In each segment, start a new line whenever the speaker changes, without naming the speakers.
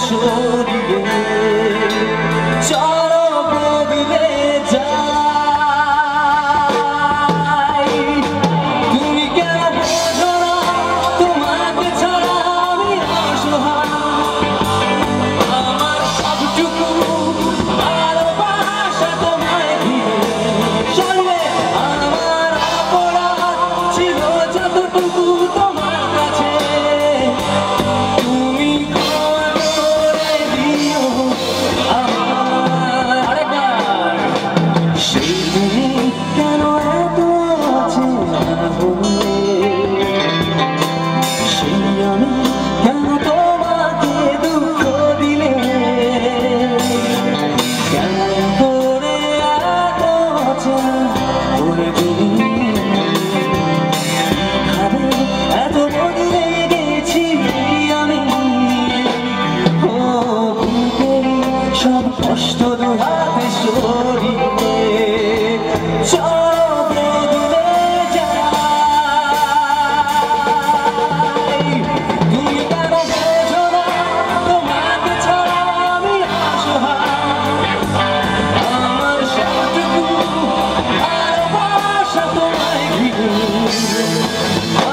সরিয়ে চলো বদলে যাই। তুমি কেন বোঝো না তোমাকে ছাড়া আমি অসহায়, আমার সবটুকু ভালোবাসা তোমায় ঘিরে। চলবে আমার অপরাধ ছিল যতটুকু তোমার কাছে, তুমি ক্ষমা করে দিও আমার। আরেকবার সেই তুমি কেন এত অচেনা হলে, সেই আমি কেন তোমাকে দুঃখ দিলে, কেন করে এত অচেনা হলে তুমি, কিভাবে এত বদলে গেছি আমি। ও বুকের সব কষ্ট দুহাতে সরিয়ে চলো বদলে যাই। তুমি কেন বোঝো না তোমাকে ছাড়া আমি অসহায়, আমার সবটুকু ভালোবাসা তোমায় ঘিরে।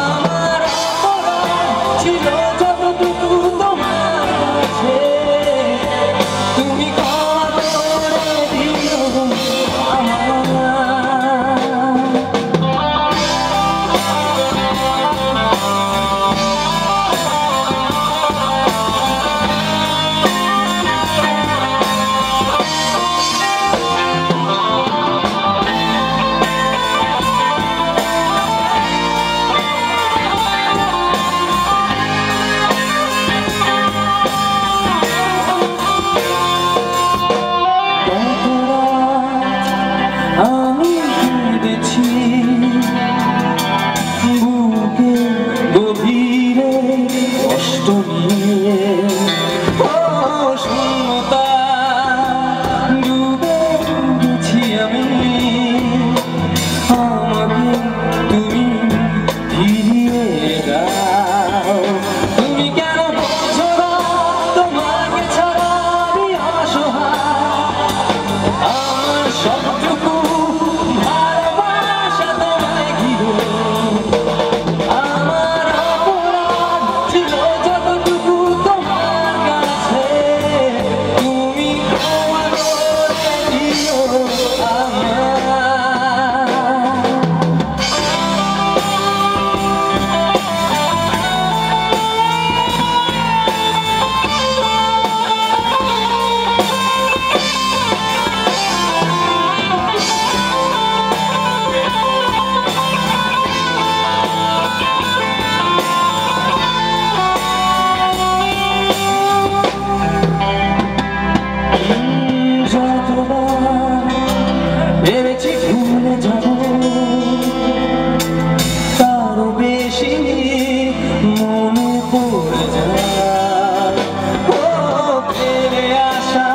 আমার অপরাধ ছিল যতটুকু তোমার কাছে, তুমি ক্ষমা করে দিও আমার। আমি কেঁদেছি বুকে গভীরে কষ্ট নিয়ে, ও শূন্যতা ডুবে গেছি আমি, আমাকে তুমি ফিরিয়ে দাও। তুমি কেন বোঝো না তোমাকে ছাড়া আমি অসহায়, আমার সবটুকু ভালোবাসা তোমায় ঘিরে। আমার অপরাধ ছিল যতটুকু তোমার কাছে, তুমি ক্ষমা করে দিও আমার। যতবার ভেবেছি ভুলে যাব, তারও বেশি মনে পড়ে যায়। ও ফিরে আসা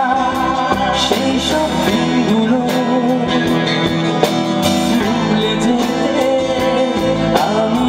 সেই সব দিনগুলো ভুলে যেতে আমি